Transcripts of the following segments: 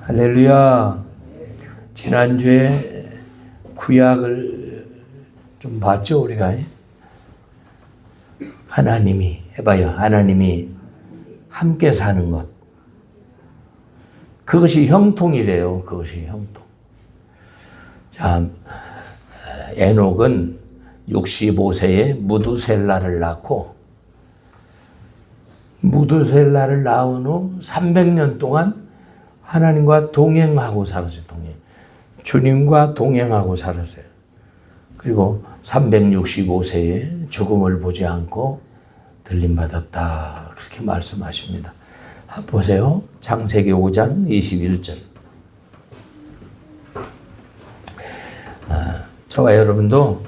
할렐루야. 지난주에 구약을 좀 봤죠, 우리가? 하나님이, 해봐요. 하나님이 함께 사는 것. 그것이 형통이래요. 그것이 형통. 자, 에녹은 65세에 무두셀라를 낳고, 무두셀라를 낳은 후 300년 동안 하나님과 동행하고 살았어요. 주님과 동행하고 살았어요. 그리고 365세에 죽음을 보지 않고 들림받았다. 그렇게 말씀하십니다. 보세요. 창세기 5장 21절. 저와 여러분도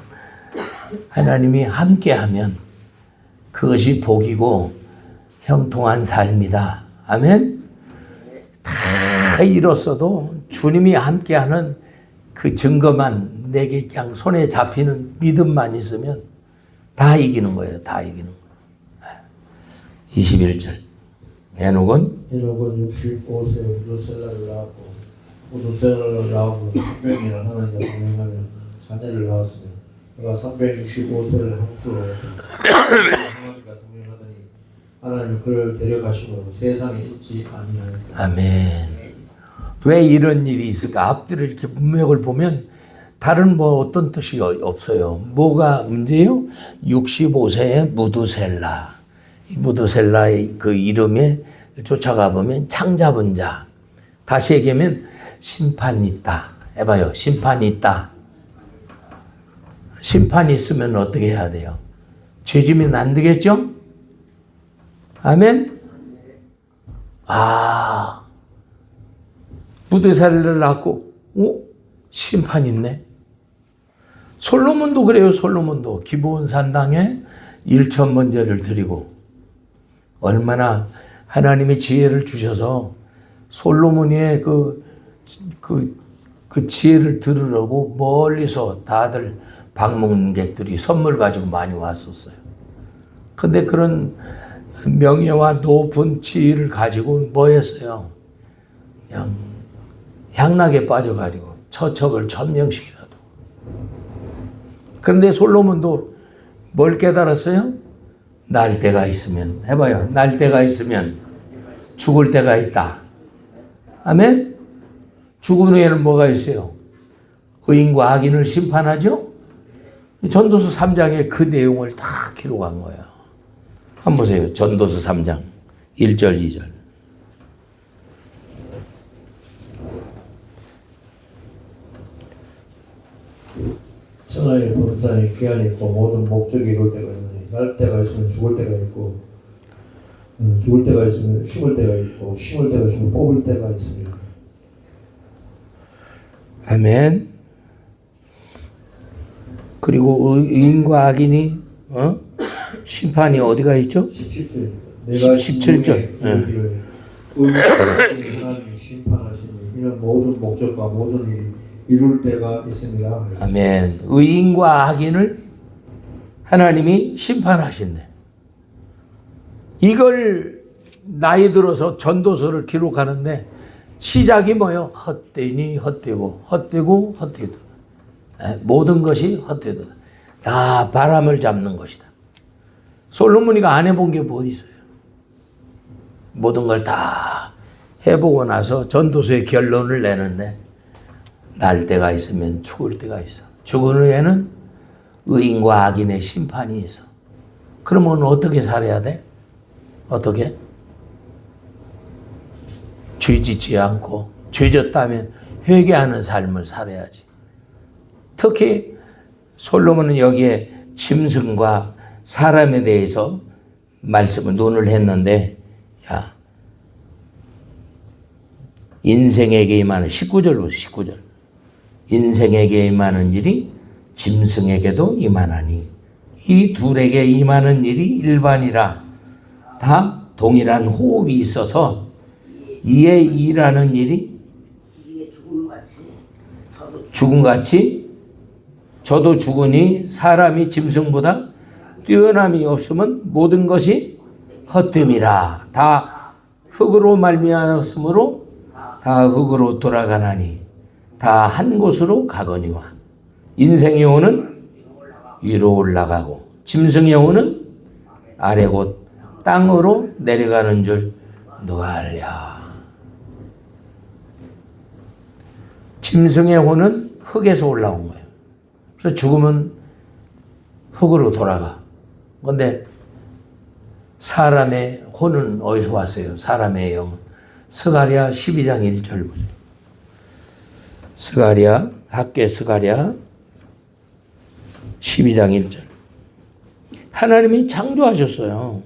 하나님이 함께하면 그것이 복이고 형통한 삶이다. 아멘. 다 잃었어도 주님이 함께하는 그 증거만 내게 그냥 손에 잡히는 믿음만 있으면 다 이기는 거예요. 다 이기는 거예요. 21절. 에녹은 65세 무두셀라를 낳았고 무두셀라를 낳고 600년을 하나님과 동행하며 자녀를 낳았으며 그가 365세를 함수로 하나님과 동행하더니 하나님 그를 데려가심으로 세상에 있지 아니하였다. 아멘. 왜 이런 일이 있을까? 앞뒤를 이렇게 문맥을 보면 다른 뭐 어떤 뜻이 없어요. 뭐가 문제예요? 65세의 무두셀라. 무두셀라의 그 이름에 쫓아가 보면 창 잡은 자. 다시 얘기하면 심판이 있다. 해봐요. 심판이 있다. 심판이 있으면 어떻게 해야 돼요? 죄지면 안 되겠죠? 아멘? 무두셀라를 낳고, 심판 있네. 솔로몬도 그래요. 솔로몬도 기브온 산당에 1,000번제를 드리고 얼마나 하나님의 지혜를 주셔서 솔로몬의 그 지혜를 들으려고 멀리서 다들 방문객들이 선물 가지고 많이 왔었어요. 근데 그런 명예와 높은 지혜를 가지고 뭐 했어요? 그냥 향락에 빠져가지고 처척을 1,000명씩이라도. 그런데 솔로몬도 뭘 깨달았어요? 날 때가 있으면, 해봐요. 날 때가 있으면 죽을 때가 있다. 아멘? 죽은 후에는 뭐가 있어요? 의인과 악인을 심판하죠? 전도서 3장에 그 내용을 다 기록한 거예요. 한번 보세요. 전도서 3장 1절 2절. 천하의 범사에 기한이 있고 모든 목적이 이룰 때가 있느니 날 때가 있으면 죽을 때가 있고 죽을 때가 있으면 심을 때가 있고 심을 때가 있으면 뽑을 때가 있습니다. 아멘. 그리고 의인과 악인이 심판이 어디가 있죠? 17절. 17절. 하나님이 심판하시니 이는 모든 목적과 모든 일이 이룰 때가 있습니다. 아멘. 의인과 악인을 하나님이 심판하신대. 이걸 나이 들어서 전도서를 기록하는데 시작이 뭐예요? 헛되니 헛되고 헛되고 헛되도. 모든 것이 헛되도. 다 바람을 잡는 것이다. 솔로몬이가 안 해본 게 뭐 있어요? 모든 걸 다 해보고 나서 전도서의 결론을 내는데 날 때가 있으면 죽을 때가 있어. 죽은 후에는 의인과 악인의 심판이 있어. 그러면 어떻게 살아야 돼? 어떻게? 죄짓지 않고 죄졌다면 회개하는 삶을 살아야지. 특히 솔로몬은 여기에 짐승과 사람에 대해서 말씀을 논을 했는데 인생에게 임하는 19절부터 19절. 인생에게 임하는 일이 짐승에게도 임하나니 이 둘에게 임하는 일이 일반이라. 다 동일한 호흡이 있어서 이에 일하는 일이 죽음같이 저도 죽으니 사람이 짐승보다 뛰어남이 없으면 모든 것이 헛됨이라. 다 흙으로 말미암았으므로 다 흙으로 돌아가나니 다 한 곳으로 가거니와 인생의 영혼은 위로 올라가고 짐승의 영혼은 아래 곧 땅으로 내려가는 줄 누가 알랴. 짐승의 혼은 흙에서 올라온 거예요. 그래서 죽으면 흙으로 돌아가. 그런데 사람의 혼은 어디서 왔어요? 사람의 영은. 스가랴 12장 1절 보세요. 스가랴, 학개 스가랴 12장 1절. 하나님이 창조하셨어요.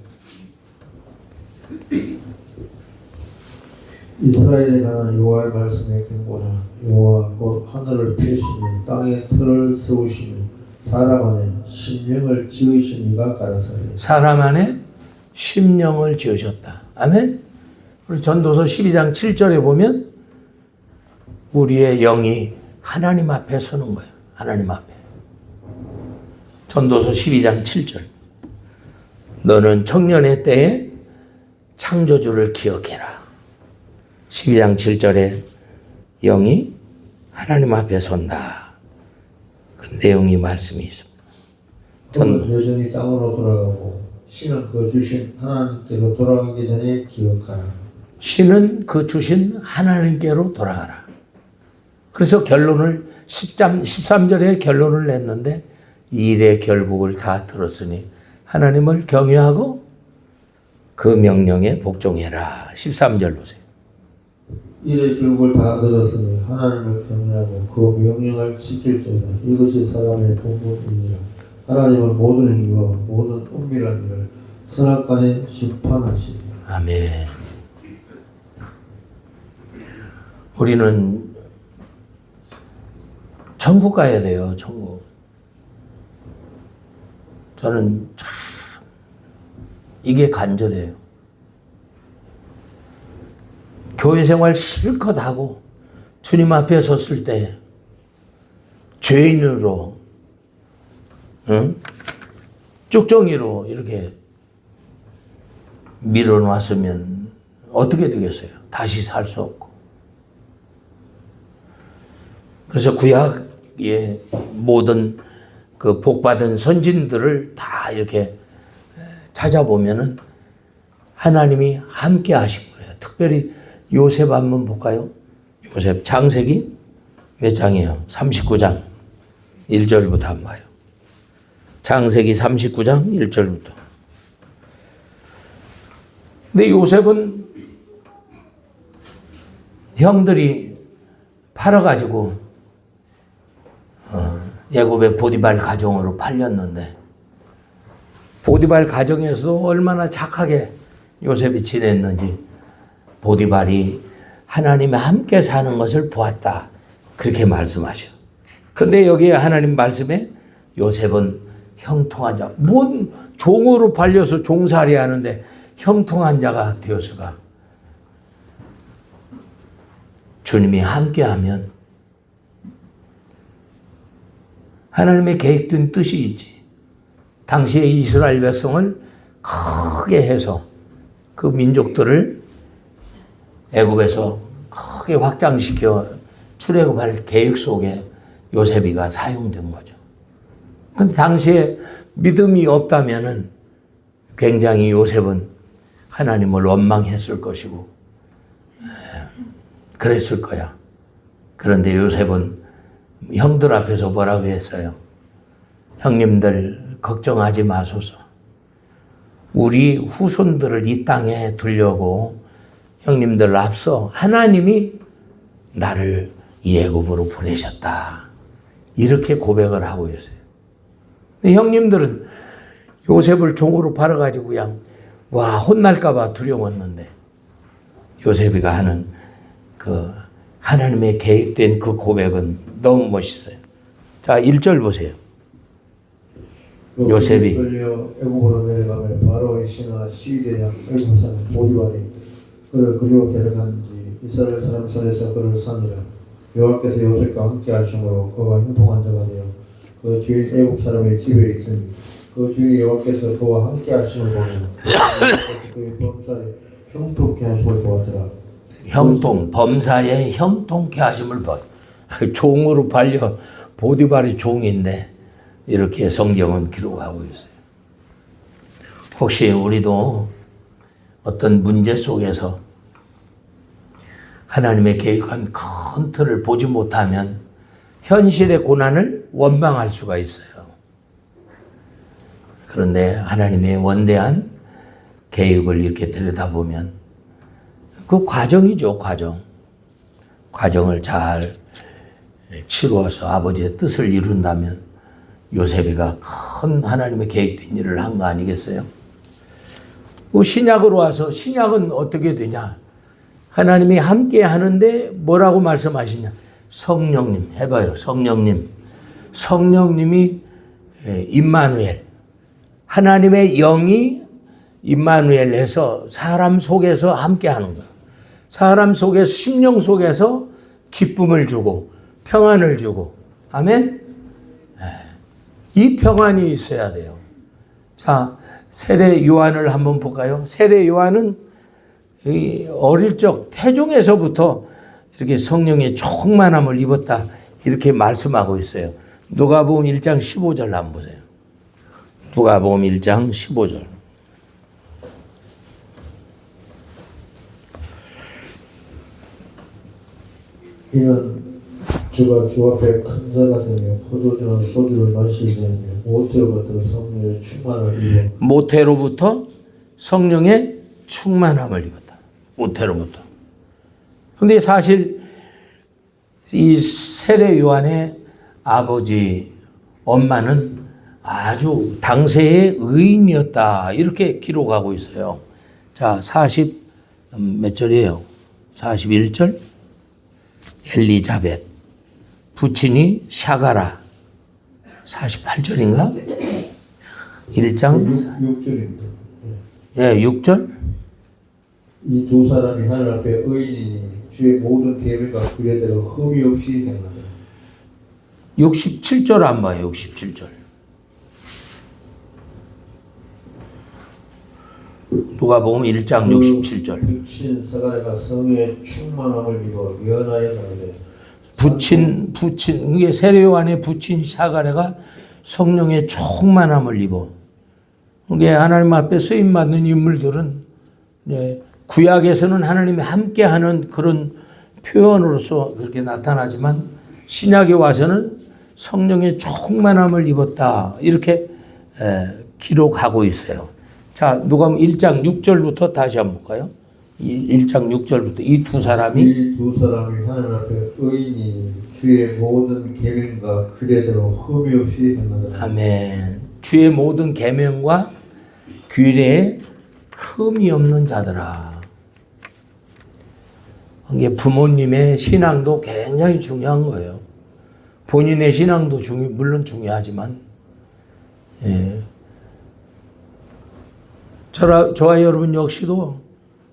이스라엘에 관한 여호와의 말씀에 경고라. 여호와 곧 하늘을 펴시며 땅에 틀을 세우시며 사람 안에 심령을 지으신 이가 가라사대. 사람 안에 심령을 지으셨다. 아멘. 우리 전도서 12장 7절에 보면 우리의 영이 하나님 앞에 서는 거예요. 하나님 앞에. 전도서 12장 7절. 너는 청년의 때에 창조주를 기억해라. 12장 7절에 영이 하나님 앞에 선다. 그 내용이 말씀이 있습니다. 는 여전히 땅으로 돌아가고 신은 그 주신 하나님께로 돌아가기 전에 기억하라. 신은 그 주신 하나님께로 돌아가라. 그래서 결론을 13절에 결론을 냈는데 일의 결국을 다 들었으니 하나님을 경외하고 그 명령에 복종해라. 13절 보세요. 일의 결국을 다 들었으니 하나님을 경외하고 그 명령을 지킬지어다. 이것이 사람의 본분이니라. 하나님은 모든 행위와 모든 은밀한 일을 선악간에 심판하시니. 아멘. 우리는 천국 가야 돼요. 천국. 저는 참 이게 간절해요. 교회 생활 실컷 하고 주님 앞에 섰을 때 죄인으로, 쭉정이로 이렇게 밀어놨으면 어떻게 되겠어요? 다시 살 수 없고. 그래서 구약의 모든 그 복받은 선진들을 다 이렇게 찾아보면은 하나님이 함께 하신 거예요. 특별히 요셉 한번 볼까요? 요셉 창세기 몇 장이에요? 39장 1절부터 한번 봐요. 창세기 39장 1절부터. 근데 요셉은 형들이 팔아가지고 애굽의 보디발 가정으로 팔렸는데 보디발 가정에서도 얼마나 착하게 요셉이 지냈는지 보디발이 하나님과 함께 사는 것을 보았다. 그렇게 말씀하셔. 그런데 여기에 하나님 말씀에 요셉은 형통한 자, 뭔 종으로 팔려서 종살이 하는데 형통한 자가 되었을까? 주님이 함께하면 하나님의 계획된 뜻이 있지. 당시의 이스라엘 백성을 크게 해서 그 민족들을 애굽에서 크게 확장시켜 출애굽할 계획 속에 요셉이가 사용된 거죠. 근데 당시에 믿음이 없다면은 굉장히 요셉은 하나님을 원망했을 것이고 그랬을 거야. 그런데 요셉은 형들 앞에서 뭐라고 했어요? 형님들 걱정하지 마소서. 우리 후손들을 이 땅에 두려고 형님들 앞서 하나님이 나를 이 애굽으로 보내셨다. 이렇게 고백을 하고 있어요. 형님들은 요셉을 종으로 팔아가지고 그냥 와 혼날까봐 두려웠는데 요셉이가 하는 그 하나님의 계획된 그 고백은 너무 멋있어요. 자 1절 보세요. 요셉이 끌려 애굽으로 내려가며 바로의 신하 시대장 애굽 사람 보디발이 그를 그리로 데려간 지 이스라엘 사람 손에서 그를 산이라. 여호와께서 요셉과 함께 하심으로 그가 형통한 자가 되어 그 주인 애굽 사람의 집에 있으니 그 주인 여호와께서 그와 함께 하심을 보며 그의 범사에 형통케 하심을 보았더라. 형통, 범사에 형통케 하심을 봐. 종으로 팔려 보디발이 종인데 이렇게 성경은 기록하고 있어요. 혹시 우리도 어떤 문제 속에서 하나님의 계획한 큰 틀을 보지 못하면 현실의 고난을 원망할 수가 있어요. 그런데 하나님의 원대한 계획을 이렇게 들여다보면 그 과정이죠, 과정. 과정을 잘 치루어서 아버지의 뜻을 이룬다면 요셉이가 큰 하나님의 계획된 일을 한 거 아니겠어요? 그 신약으로 와서 신약은 어떻게 되냐? 하나님이 함께 하는데 뭐라고 말씀하시냐? 성령님, 해봐요. 성령님. 성령님이 임마누엘. 하나님의 영이 임마누엘 해서 사람 속에서 함께 하는 거예요. 사람 속에서, 심령 속에서 기쁨을 주고 평안을 주고. 아멘? 이 평안이 있어야 돼요. 자, 세례 요한을 한번 볼까요? 세례 요한은 어릴 적 태중에서부터 이렇게 성령의 충만함을 입었다 이렇게 말씀하고 있어요. 누가복음 1장 15절 한번 보세요. 누가복음 1장 15절. 이는 주가 주 앞에 큰 자가 되며 포도주는 소주를 마시게 되며 모태로부터 성령의 충만을 입어 모태로부터 성령의 충만함을 입었다. 모태로부터. 근데 사실 이 세례 요한의 아버지 엄마는 아주 당세의 의인이었다 이렇게 기록하고 있어요. 자, 몇 절이에요? 41절. 엘리자벳 부친이 샤가라 48절인가? 1장 6절입니다. 예, 6절. 이 두 사람이 하늘 앞에 의인이니 주의 모든 계명과 규례대로 흠이 없이 행하더라. 67절 안 봐요. 67절. 누가복음 1장 67절. 부친 사가랴가 성령의 충만함을 입어 연하여 나오되 부친 이게 세례 요한의 부친 사가랴가 성령의 충만함을 입어. 이게 하나님 앞에 쓰임 받는 인물들은 구약에서는 하나님이 함께하는 그런 표현으로서 그렇게 나타나지만 신약에 와서는 성령의 충만함을 입었다 이렇게 기록하고 있어요. 자, 누가복음 1장 6절부터 다시 한번 볼까요? 1장 6절부터 이 두 사람이 하늘 앞에 의인이니 주의 모든 계명과 규례대로 흠이 없이 행하더라. 아멘. 주의 모든 계명과 규례에 흠이 없는 자들아. 이게 부모님의 신앙도 굉장히 중요한 거예요. 본인의 신앙도 물론 중요하지만, 저와 여러분 역시도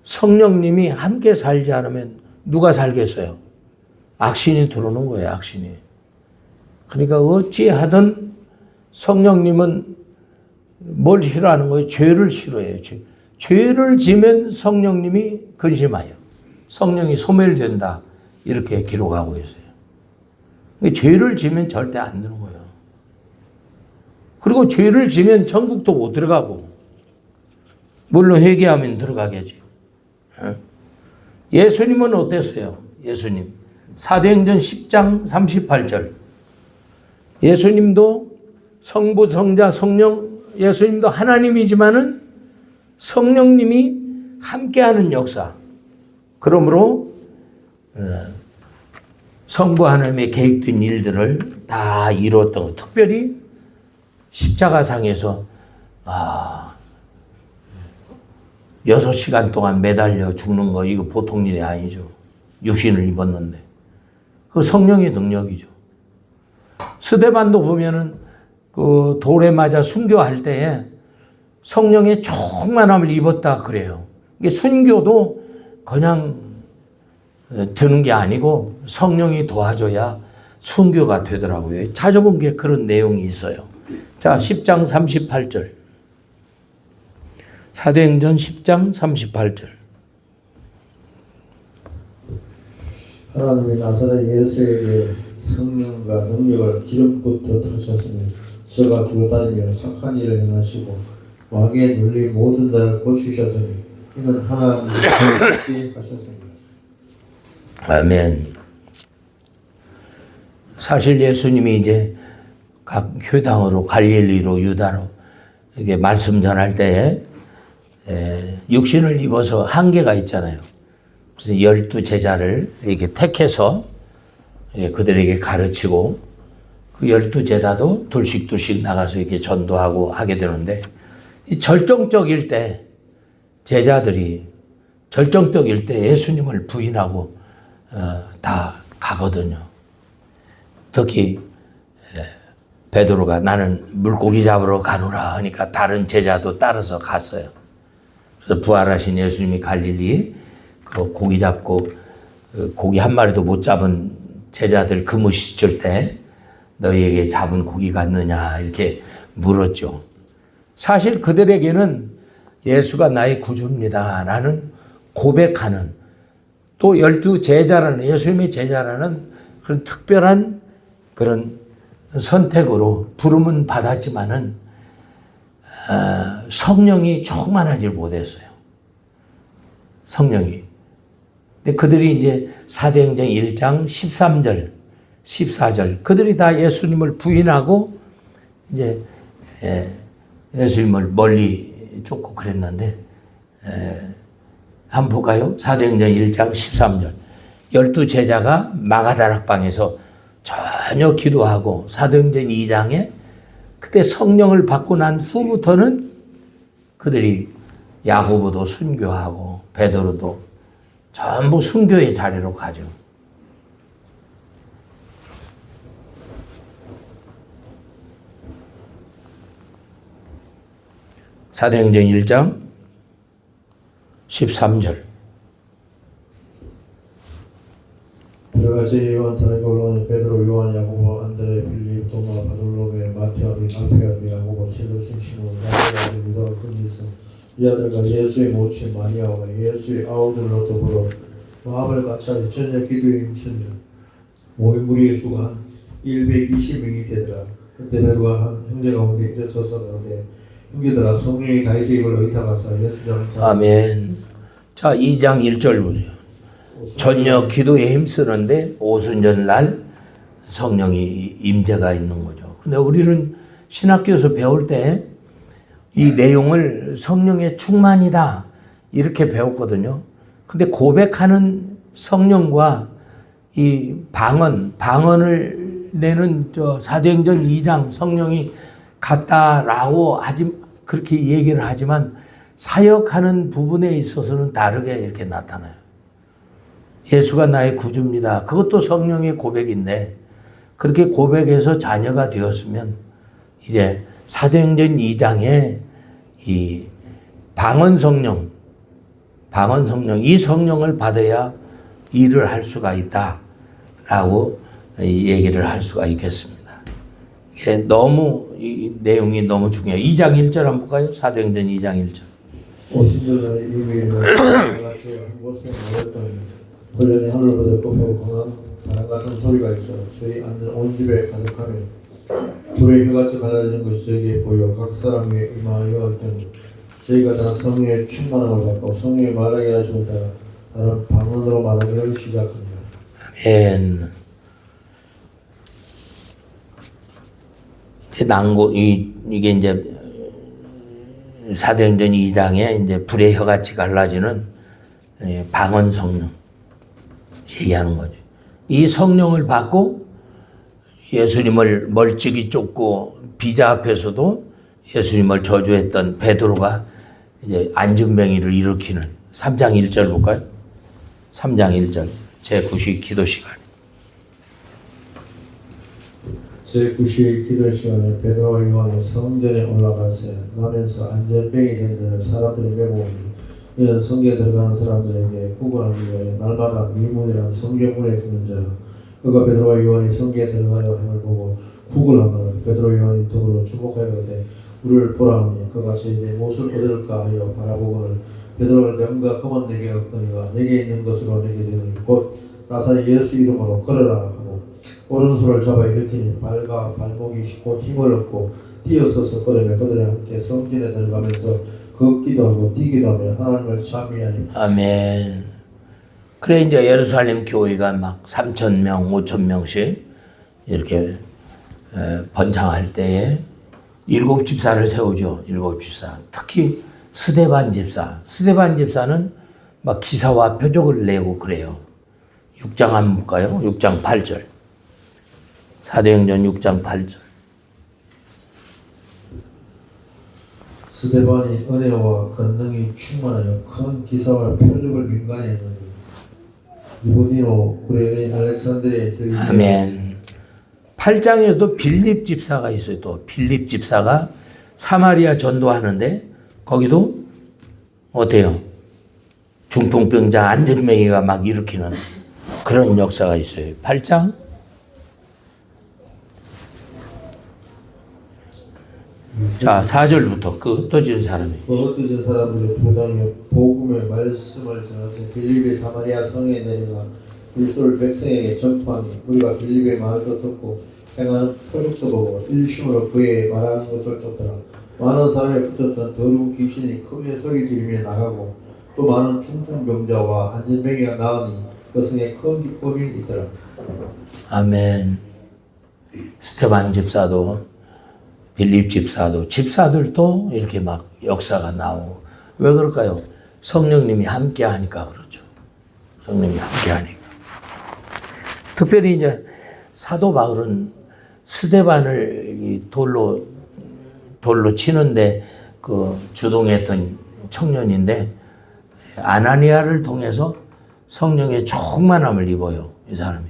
성령님이 함께 살지 않으면 누가 살겠어요? 악신이 들어오는 거예요, 악신이. 그러니까 어찌하든 성령님은 뭘 싫어하는 거예요? 죄를 싫어해요. 죄를 지면 성령님이 근심해요. 성령이 소멸된다. 이렇게 기록하고 있어요. 그러니까 죄를 지면 절대 안 되는 거예요. 그리고 죄를 지면 천국도 못 들어가고, 물론 회개하면 들어가겠지. 예수님은 어땠어요? 예수님. 사도행전 10장 38절. 예수님도 성부, 성자, 성령, 예수님도 하나님이지만은 성령님이 함께하는 역사. 그러므로 성부 하나님의 계획된 일들을 다 이루었던 것. 특별히 십자가상에서 6시간 동안 매달려 죽는 거 이거 보통 일이 아니죠. 육신을 입었는데. 그 성령의 능력이죠. 스데반도 보면은 그 돌에 맞아 순교할 때에 성령의 충만함을 입었다 그래요. 이게 순교도 그냥 되는 게 아니고 성령이 도와줘야 순교가 되더라고요. 찾아본 게 그런 내용이 있어요. 자, 10장 38절. 사도행전 10장 38절. 하나님이 나사렛 예수에게 성령과 능력을 기름부터 타셨으니 저가 기도다니며 착한 일을 행하시고 왕의 눌린 모든 자를 고치셨으니 이는 하나님이 그렇게 하셨습니다. 아멘. 사실 예수님이 이제 각 회당으로 갈릴리로 유다로 이렇게 말씀 전할 때에 육신을 입어서 한계가 있잖아요. 그래서 12 제자를 이렇게 택해서 그들에게 가르치고 그 12 제자도 둘씩 나가서 이렇게 전도하고 하게 되는데 이 절정적일 때 제자들이 절정적일 때 예수님을 부인하고 다 가거든요. 특히 베드로가 나는 물고기 잡으러 가노라 하니까 다른 제자도 따라서 갔어요. 그래서 부활하신 예수님이 갈릴리 그 고기 잡고 고기 한 마리도 못 잡은 제자들 근무 시절 때 너희에게 잡은 고기가 있느냐 이렇게 물었죠. 사실 그들에게는 예수가 나의 구주입니다 라는 고백하는 또 12 제자라는 예수님의 제자라는 그런 특별한 그런 선택으로 부름은 받았지만은 성령이 충만하지 못했어요. 성령이. 근데 그들이 이제 사도행전 1장 13절, 14절 그들이 다 예수님을 부인하고 이제 예수님을 멀리 쫓고 그랬는데 한번 볼까요? 사도행전 1장 13절 12 제자가 마가다락방에서 전혀 기도하고 사도행전 2장에 그때 성령을 받고 난 후부터는 그들이 야고보도 순교하고 베드로도 전부 순교의 자리로 가죠. 사도행전 1장 13절 들어가시 요한 다른 골로니 베드로 요한 야고보 안드레 빌립 도마 바돌로메 마테아 및 알페아 및 야고보 셀로스 시몬 야고보 유다 근지스 이 아들과 예수의 모친 마리아와 예수의 아우들로 더불어 마음을 같이 저녁 기도에 힘쓰니라. 모인 무리의 수가 한 120명이 되더라. 그때 베드로가 한 형제 가운데 일어서서 가는데 형제들아 성령이 다윗의 입을 의탁하사 예수를 아멘. 자 2장 1절 보세요. 전혀 기도에 힘쓰는데 오순절날 성령이 임재가 있는 거죠. 근데 우리는 신학교에서 배울 때 이 내용을 성령의 충만이다 이렇게 배웠거든요. 근데 고백하는 성령과 이 방언을 내는 사도행전 2장 성령이 같다라고 그렇게 얘기를 하지만 사역하는 부분에 있어서는 다르게 이렇게 나타나요. 예수가 나의 구주입니다. 그것도 성령의 고백인데 그렇게 고백해서 자녀가 되었으면 이제 사도행전 2장에 이 방언 성령 이 성령을 받아야 일을 할 수가 있다라고 얘기를 할 수가 있겠습니다. 이게 너무 이 내용이 너무 중요해요. 2장 1절 한번 볼까요? 사도행전 2장 1절. 오순절날에 이미 같이 한 곳에 모였더니 훈련이 하늘보다 높고 강한 바람 같은 소리가 있어 저희 앉은 온 집에 가득하며 불의 혀같이 받아지는 것이 저에게 보여 각 사람 위에 임하여 있더니 저희가 다 성령의 충만함을 받고 성령이 말하게 하심을 따라 다른 방언으로 말하기를 시작하니라. 아멘. 이게 이제 사도행전 2장에 이제 불의 혀같이 갈라지는 방언 성령 얘기하는 거죠. 이 성령을 받고 예수님을 멀찍이 쫓고 비자 앞에서도 예수님을 저주했던 베드로가 이제 안증뱅이를 일으키는 3장 1절 볼까요? 3장 1절 제9시 기도 시간. 제9시 기도 시간에 베드로와 요한이 성전에 올라가서 나면서 안전병이 된 자를 사람들이 메모오니 이는 성전에 들어가는 사람들에게 구분하기 위하여 날마다 미문이라는 성경문에 두는 자라. 그가 베드로와 요한이 성전에 들어가려 함을 보고 구글하거늘 베드로 요한이 더불어 주목하여 그러되 우리를 보라 하니 그가 저에게 무엇을 얻을까 하여 바라보거늘 베드로가 능과 금은 내게 없거니와 내게 있는 것으로 내게 되니 곧 나사렛 예수 이름으로 걸어라 하고 오른손을 잡아 일으키니 발과 발목이 곧 힘을 얻고 뛰어서서 걸으며 그들과 함께 성전에 들어가면서 걷기도 하고 뛰기도 하며 하나님을 찬미하니. 아멘. 그래 이제 예루살렘 교회가 막 3,000명, 5,000명씩 이렇게 번창할 때에 7 집사를 세우죠. 7 집사. 특히 스데반 집사. 스데반 집사는 막 기사와 표적을 내고 그래요. 6장 한번 볼까요? 6장 8절. 사도행전 6장 8절. 스데반이 은혜와 권능이 충만하여 큰 기사와 표적을 민간히 했느니 유부디노 구레네 알렉산드리에 아멘. 8장에도 빌립 집사가 있어요. 또 빌립 집사가 사마리아 전도하는데 거기도 어때요? 중풍병자 안전맹이가 막 일으키는 그런 역사가 있어요. 8장. 자, 4절부터 그 흩어진 사람이. 그 흩어진 사람들이 도당에 복음의 말씀을 전하서 빌립의 사마리아 성에 내려가 그리스도를 백성에게 전파하니 우리가 빌립의 말도 듣고 행하는 표적도 보고 일심으로 그의 말하는 것을 쫓더라. 많은 사람이 붙었던 더러운 귀신이 크게 소리 지르며 나가고 또 많은 중풍병자와 안전병이가 나으니 그 성에 큰 기쁨이 있더라. 아멘. 스테반 집사도 빌립 집사도 집사들도 이렇게 막 역사가 나오고 왜 그럴까요? 성령님이 함께 하니까 그렇죠. 성령님이 함께 하니까. 특별히 이제 사도 바울은 스데반을 돌로 치는데 그 주동했던 청년인데 아나니아를 통해서 성령의 충만함을 입어요. 이 사람이.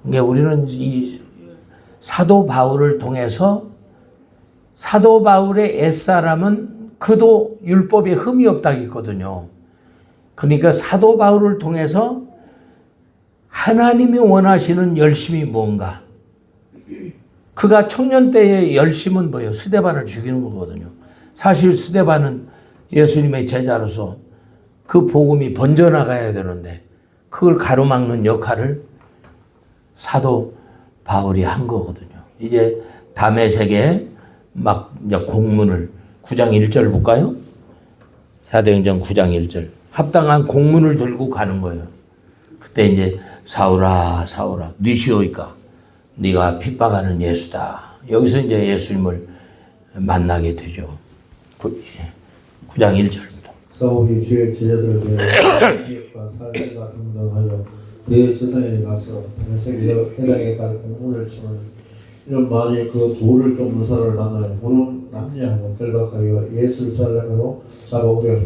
그러니까 우리는 이 사도 바울을 통해서 사도 바울의 옛사람은 그도 율법에 흠이 없다고 했거든요. 그러니까 사도 바울을 통해서 하나님이 원하시는 열심이 뭔가. 그가 청년 때의 열심은 뭐예요? 스데반을 죽이는 거거든요. 사실 스데반은 예수님의 제자로서 그 복음이 번져나가야 되는데 그걸 가로막는 역할을 사도 바울이 한 거거든요. 이제 다메섹에 막 이제 공문을 9장 1절 볼까요? 사도행전 9장 1절. 합당한 공문을 들고 가는 거예요. 그때 이제 사울아 사울아 니시오이까 네가 핍박하는 예수다. 여기서 이제 예수님을 만나게 되죠. 9장 1절부터. 사울이 주의 제자들을 데려 기업과 살림과 등등하여 대제사장에 가서 다메섹 회당에 갈 공문을 치면 이런 만일 그 돌을 쫓는 사람을 만나면 무릎 남녀하고 결박하여 예루살렘으로 잡아오려 하며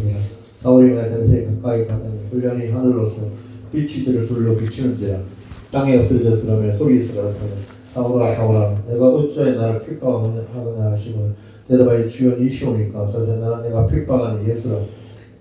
사울이 다메섹 가까이 가더니 훈련이 하늘로서 빛이 저를 둘러 비추는지라 땅에 엎드려 들어가며 소리에서 가라사대 사울아 사울아 내가 어찌하여 나를 핍박하느냐 하시고 대답하여 주여 니시오니까 그래서 나는 내가 핍박하는 예수라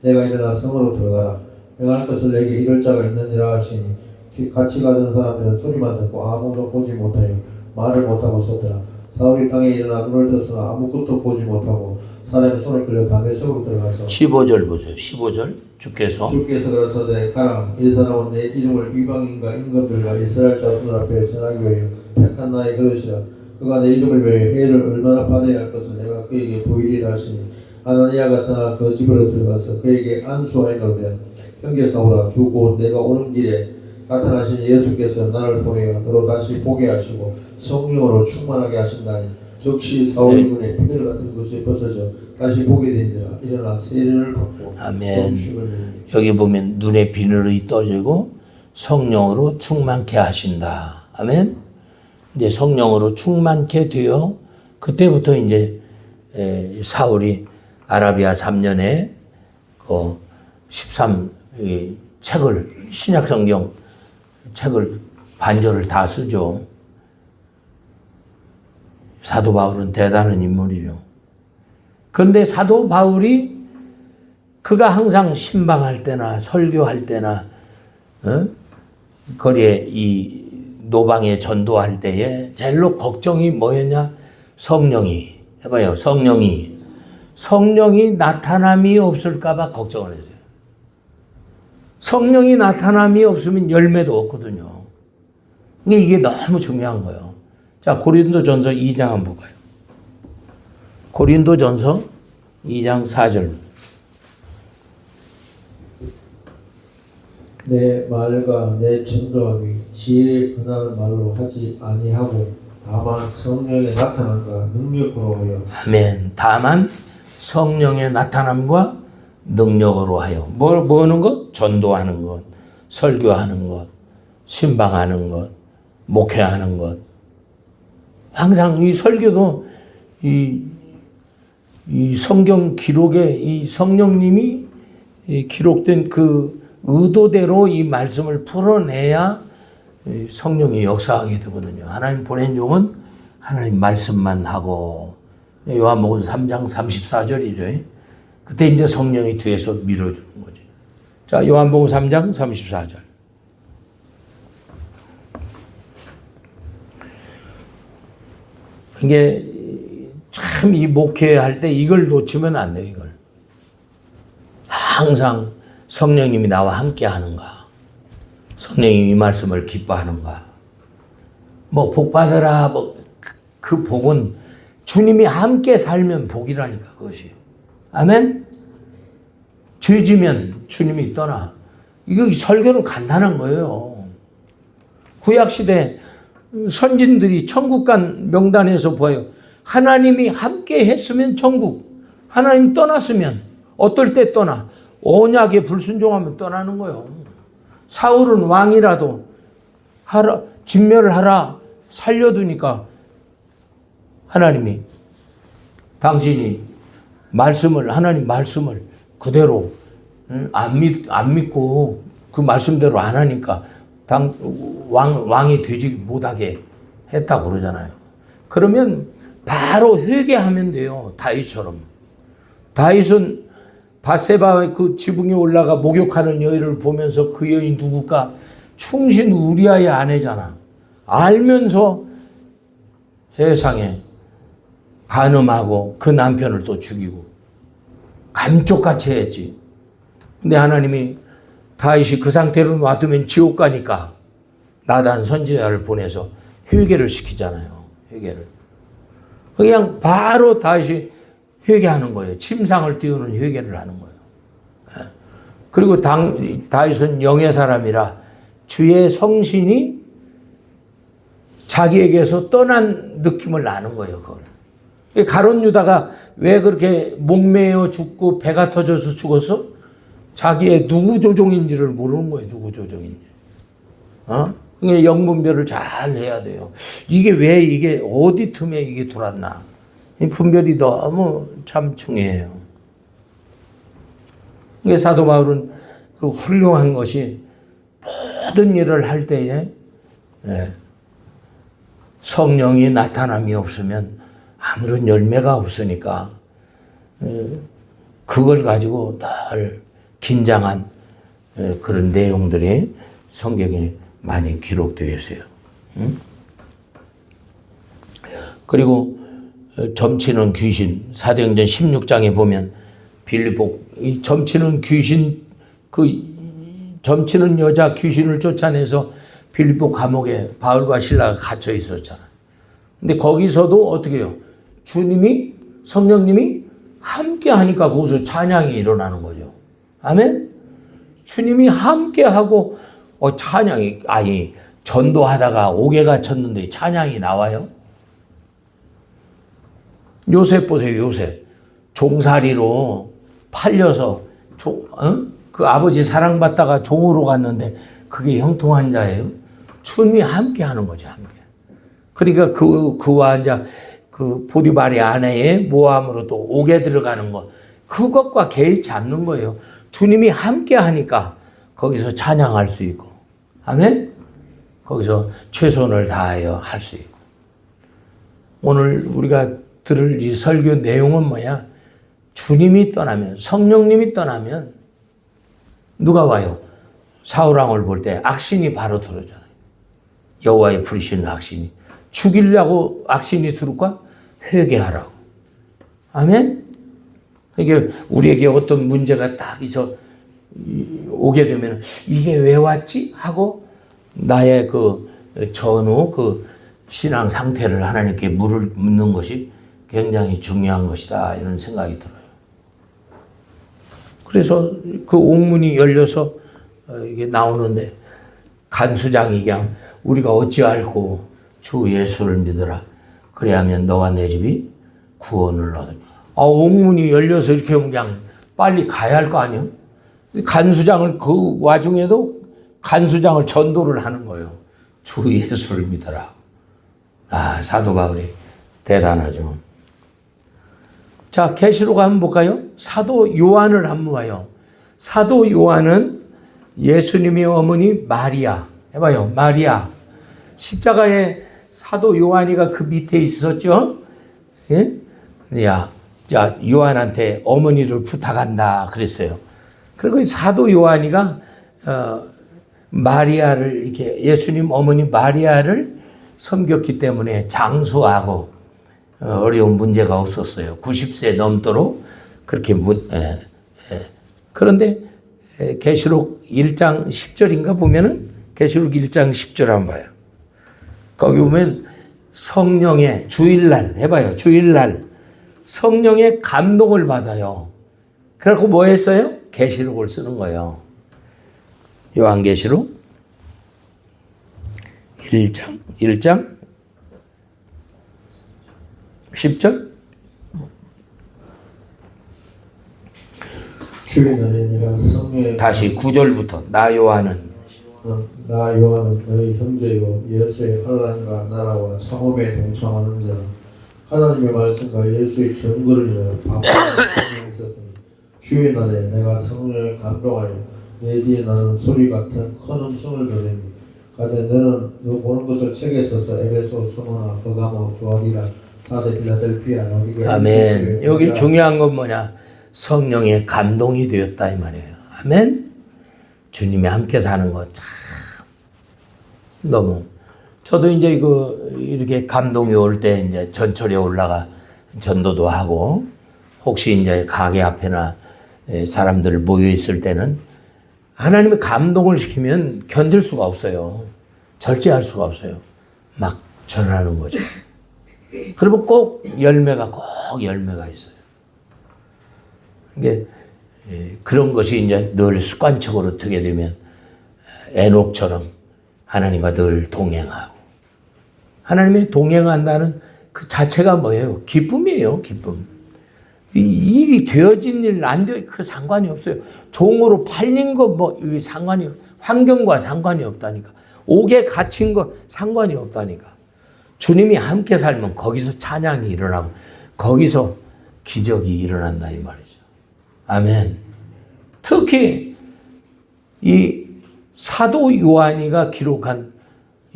내가 일어나 성으로 들어가라 행할 것을 내게 이럴 자가 있느니라 하시니 같이 가던 사람들은 소리만 듣고 아무도 보지 못하여 말을 못하고 있었더라. 사울이 땅에 일어나 눈을 떴으나 아무것도 보지 못하고 사람의 손을 끌려 다메섹으로 들어가서 15절 보세요. 15절 주께서 그러사대 가라 이 사람은 내 이름을 이방인과 임금들과 이스라엘 자손들 앞에 전하기 위하여 택한 나의 그릇이라 그가 내 이름을 위하여 해를 얼마나 받아야 할 것을 내가 그에게 보이리라 하시니 아나니아가 떠나 그 집으로 들어가서 그에게 안수하였노되 형제 사울아 주고 내가 오는 길에 나타나신 예수께서 나를 보내어 너로 다시 보게 하시고 성령으로 충만하게 하신다니 즉시 사울의 눈에 비늘 같은 것이 벗어져 다시 보게 된지라 일어나 세례를 받고 아멘. 여기 보면 눈에 비늘이 떠지고 성령으로 충만케 하신다. 아멘. 이제 성령으로 충만케 되어 그때부터 이제 사울이 아라비아 3년에 그 13 책을 신약 성경 책을 반절을 다 쓰죠. 사도 바울은 대단한 인물이죠. 그런데 사도 바울이 그가 항상 신방할 때나 설교할 때나 거리에 이 노방에 전도할 때에 제일로 걱정이 뭐였냐? 성령이 해봐요. 성령이 나타남이 없을까 봐 걱정을 했어요. 성령이 나타남이 없으면 열매도 없거든요. 이게 너무 중요한 거예요. 자, 고린도전서 2장 한번 볼까요? 고린도전서 2장 4절. 내 말과 내 전도함이 지혜의 근한 말로 하지 아니하고 다만 성령의 나타남과 능력으로 하여. 아멘. 다만 성령의 나타남과 능력으로 하여. 뭐 하는 것? 전도하는 것, 설교하는 것, 신방하는 것, 목회하는 것. 항상 이 설교도 이 성경 기록에 이 성령님이 기록된 그 의도대로 이 말씀을 풀어내야 성령이 역사하게 되거든요. 하나님 보낸 종은 하나님 말씀만 하고, 요한복음 3장 34절이죠. 그때 이제 성령이 뒤에서 밀어주는 거죠. 자, 요한복음 3장 34절. 이게 참 이 목회할 때 이걸 놓치면 안 돼요, 이걸. 항상 성령님이 나와 함께 하는가? 성령님이 이 말씀을 기뻐하는가? 뭐, 복 받으라, 그 복은 주님이 함께 살면 복이라니까, 그것이. 아멘? 죄 지면 주님이 떠나. 이거 설교는 간단한 거예요. 구약시대 선진들이 천국 간 명단에서 보여요. 하나님이 함께 했으면 천국, 하나님 떠났으면 어떨 때 떠나? 언약에 불순종하면 떠나는 거예요. 사울은 왕이라도 하라, 진멸을 하라 살려두니까 하나님이 당신이 하나님 말씀을 그대로 안 믿고 그 말씀대로 안 하니까 왕이 되지 못하게 했다고 그러잖아요. 그러면 바로 회개하면 돼요. 다윗처럼. 다윗은 바세바의 그 지붕에 올라가 목욕하는 여인을 보면서 그 여인 누굴까? 충신 우리아의 아내잖아. 알면서 세상에 간음하고 그 남편을 또 죽이고 감쪽같이 했지. 근데 하나님이 다윗이 그 상태로 놔두면 지옥 가니까 나단 선지자를 보내서 회개를 시키잖아요. 회개를. 그냥 바로 다윗이 회개하는 거예요. 침상을 띄우는 회개를 하는 거예요. 그리고 다윗은 영의 사람이라 주의 성신이 자기에게서 떠난 느낌을 나는 거예요. 그걸. 가룟 유다가 왜 그렇게 목매어 죽고 배가 터져서 죽었어? 자기의 누구 조종인지를 모르는 거예요. 누구 조종인지. 그러니까 영분별을 잘 해야 돼요. 이게 어디 틈에 이게 들어왔나. 이 분별이 너무 참 중요해요. 그러니까 사도 바울은 그 훌륭한 것이 모든 일을 할 때에 성령이 나타남이 없으면 아무런 열매가 없으니까 그걸 가지고 늘 긴장한 그런 내용들이 성경에 많이 기록되어 있어요. 그리고 점치는 귀신, 사도행전 16장에 보면 빌립보 이 점치는 귀신, 그 점치는 여자 귀신을 쫓아내서 빌립보 감옥에 바울과 실라가 갇혀 있었잖아. 근데 거기서도 어떻게 해요? 주님이, 성령님이 함께 하니까 거기서 찬양이 일어나는 거죠. 아멘? 주님이 함께 하고 찬양이, 전도하다가 옥에 쳤는데 찬양이 나와요? 요셉 보세요, 요셉. 종살이로 팔려서, 그 아버지 사랑받다가 종으로 갔는데 그게 형통한 자예요? 주님이 함께 하는 거죠, 함께. 그러니까 그와 이제 그 보디발의 아내의 모함으로 또 옥에 들어가는 것, 그것과 개의치 않는 거예요. 주님이 함께 하니까 거기서 찬양할 수 있고, 아멘? 거기서 최선을 다하여 할 수 있고. 오늘 우리가 들을 이 설교 내용은 뭐야? 주님이 떠나면, 성령님이 떠나면 누가 와요? 사울왕을 볼 때 악신이 바로 들어오잖아요. 여호와의 부르시는 악신이. 죽이려고 악신이 들어올까? 회개하라고. 아멘? 그러니까 우리에게 어떤 문제가 딱 있어 오게 되면 이게 왜 왔지? 하고 나의 그 전후 그 신앙 상태를 하나님께 묻는 것이 굉장히 중요한 것이다. 이런 생각이 들어요. 그래서 그 옥문이 열려서 이게 나오는데 간수장이 그냥 우리가 어찌할꼬 주 예수를 믿으라. 그래야면 너와 내 집이 구원을 얻으라. 옥문이 열려서 이렇게 하면 그냥 빨리 가야 할 거 아니에요? 간수장을 그 와중에도 간수장을 전도를 하는 거예요. 주 예수를 믿어라. 사도 바울이 대단하죠. 자, 계시록 한번 볼까요? 사도 요한을 한번 봐요. 사도 요한은 예수님의 어머니 마리아. 해봐요. 마리아. 십자가에 사도 요한이가 그 밑에 있었죠? 예? 자, 요한한테 어머니를 부탁한다. 그랬어요. 그리고 사도 요한이가, 마리아를, 이렇게 예수님 어머니 마리아를 섬겼기 때문에 장수하고 어려운 문제가 없었어요. 90세 넘도록 그렇게 그런데 계시록 1장 10절인가 보면은 계시록 1장 10절 한번 봐요. 거기 보면 성령의 주일날 해봐요. 주일날 성령의 감동을 받아요. 그래서 뭐 했어요? 계시록을 쓰는 거예요. 요한계시록 1장 10절 주의 날이니라 성령의 다시 9절부터 나 요한은 너희 형제요 예수의 하나님과 나라와 성험에 동참하는 자라 하나님의 말씀과 예수의 증거를 위하여 바쁘게 있었더니 주의 날에 내가 성령에 감동하여 내 뒤에 나는 소리 같은 큰 음성을 들으니 가되 너는 너 보는 것을 책에 써서 에베소, 스무나, 버가모, 두아디라, 사데, 필라델피아, 라오디게아. 아멘. 여기 중요한 건 뭐냐? 성령의 감동이 되었다 이 말이에요. 아멘. 주님이 함께 사는 거 참 너무. 저도 이제 이렇게 감동이 올 때 이제 전철에 올라가 전도도 하고 혹시 이제 가게 앞에나 사람들 모여 있을 때는 하나님의 감동을 시키면 견딜 수가 없어요. 절제할 수가 없어요. 막 전하는 거죠. 그러면 꼭 열매가 있어요. 이게 그런 것이 이제 늘 습관적으로 되게 되면 에녹처럼 하나님과 늘 동행하고 하나님이 동행한다는 그 자체가 뭐예요? 기쁨이에요. 기쁨. 이 일이 되어진 일 안 돼, 그 상관이 없어요. 종으로 팔린 거 이게 상관이 환경과 상관이 없다니까. 옥에 갇힌 거 상관이 없다니까. 주님이 함께 살면 거기서 찬양이 일어나고 거기서 기적이 일어난다 이 말이죠. 아멘. 특히 이 사도 요한이가 기록한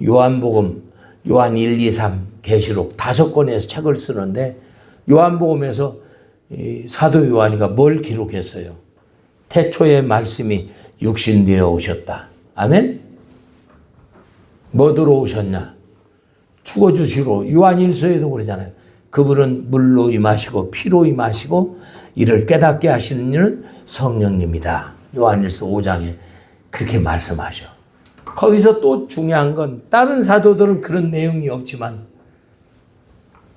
요한복음, 요한 1, 2, 3, 계시록 5권의 책을 쓰는데 요한복음에서 이 사도 요한이가 뭘 기록했어요? 태초에 말씀이 육신되어 오셨다. 아멘? 뭐 들어오셨냐? 죽어주시러 요한일서에도 그러잖아요. 그분은 물로 임하시고 피로 임하시고 이를 깨닫게 하시는 이는 성령님이다. 요한일서 5장에 그렇게 말씀하셔. 거기서 또 중요한 건 다른 사도들은 그런 내용이 없지만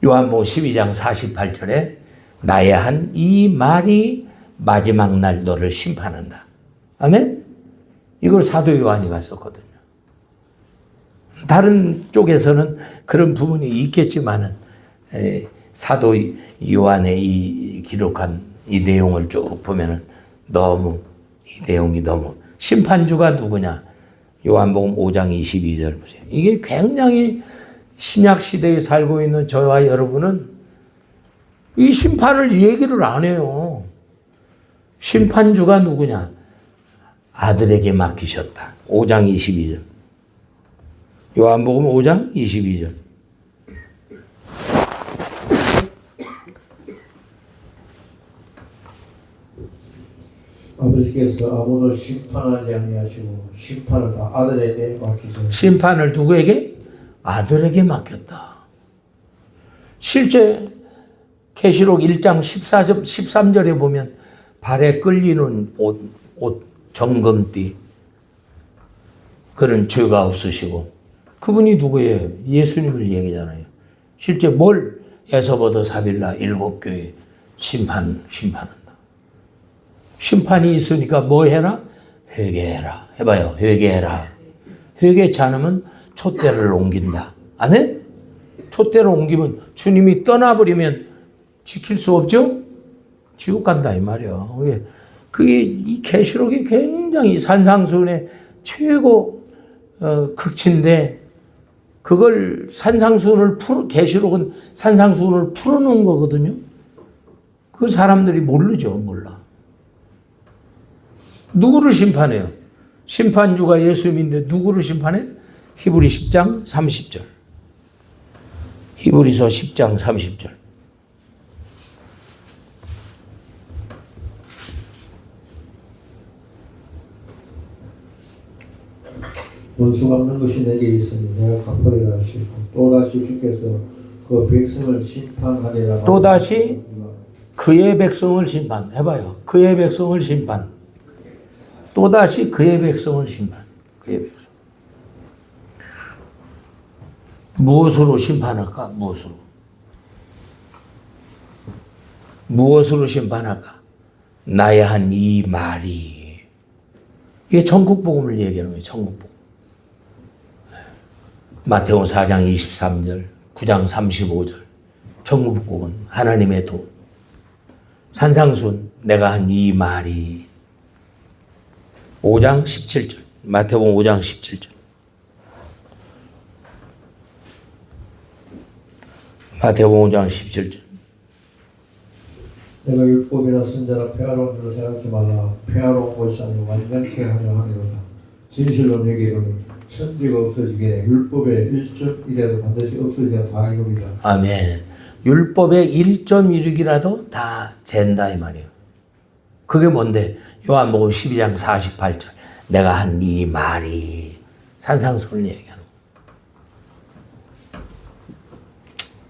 요한복음 12장 48절에 나의 한 이 말이 마지막 날 너를 심판한다. 아멘? 이걸 사도 요한이가 썼거든요. 다른 쪽에서는 그런 부분이 있겠지만은 사도 요한의 이 기록한 이 내용을 쭉 보면은 너무 이 내용이 너무 심판주가 누구냐? 요한복음 5장 22절 보세요. 이게 굉장히 신약 시대에 살고 있는 저와 여러분은 이 심판을 얘기를 안 해요. 심판주가 누구냐? 아들에게 맡기셨다. 5장 22절. 요한복음 5장 22절. 아버지께서 아무도 심판하지 아니하시고 심판을 다 아들에게 맡기셨다. 심판을 누구에게? 아들에게 맡겼다. 실제 계시록 1장 13절에 보면 발에 끌리는 옷 정금띠 그런 죄가 없으시고 그분이 누구예요? 예수님을 얘기잖아요. 실제 뭘 에서버더 사빌라 7교회 심판한다. 심판이 있으니까 뭐 해라? 회개해라. 해봐요. 회개해라. 회개치 않으면 촛대를 옮긴다. 아멘? 촛대를 옮기면 주님이 떠나버리면 지킬 수 없죠? 지옥 간다 이 말이야. 그게 이 계시록이 굉장히 산상수훈의 최고 극치인데 그걸 계시록은 산상수훈을 풀어놓은 거거든요. 그 사람들이 모르죠, 몰라. 누구를 심판해요? 심판주가 예수님인데 누구를 심판해? 히브리 10장 30절. 히브리서 10장 30절. 원수 갚는 것이 내게 있으니 내가 갚으리라 하시고 또다시 주께서 그 백성을 심판하리라. 또다시 그의 백성을 심판해봐요. 그의 백성을 심판. 또다시 그의 백성을 심판. 그의 백성. 무엇으로 심판할까? 무엇으로 심판할까? 나의 한 이 말이. 이게 천국복음을 얘기하는 거예요. 천국복음. 마태복음 4장 23절, 9장 35절. 천국복음은 하나님의 도. 산상순 내가 한 이 말이. 5장 17절. 마태복음 5장 17절. 마태복음 5장 17절. 내가 율법이나 선자나 폐하로운 줄을 생각지 말라. 폐하로운 것이 아니고 완전케 하려 함이로다. 진실로 내게 이르노니 천지가 없어지기에 율법의 1.1이라도 반드시 없어지기가 다 이루리라. 아멘. 율법의 1.1이라도 다 잰다 이 말이에요. 그게 뭔데? 요한복음 12장 48절. 내가 한 이 말이. 산상수훈을 얘기하는 거예요.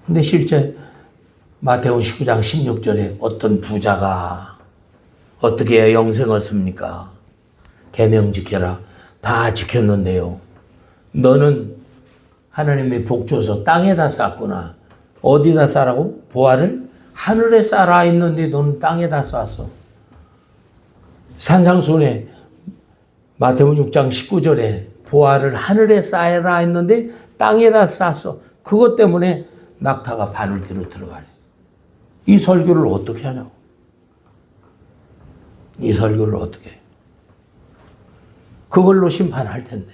근데 실제 마태복음 19장 16절에 어떤 부자가 어떻게 영생 얻습니까? 계명 지켜라. 다 지켰는데요. 너는 하나님의 복 줘서 땅에다 쌌구나. 어디다 싸라고? 보화를 하늘에 쌓아 있는데 너는 땅에다 쌌어. 산상수훈에 마태복음 6장 19절에 보화를 하늘에 쌓아라 했는데 땅에다 쌌어. 그것 때문에 낙타가 바늘대로 들어가네. 이 설교를 어떻게 하냐고. 이 설교를 어떻게 해. 그걸로 심판할 텐데.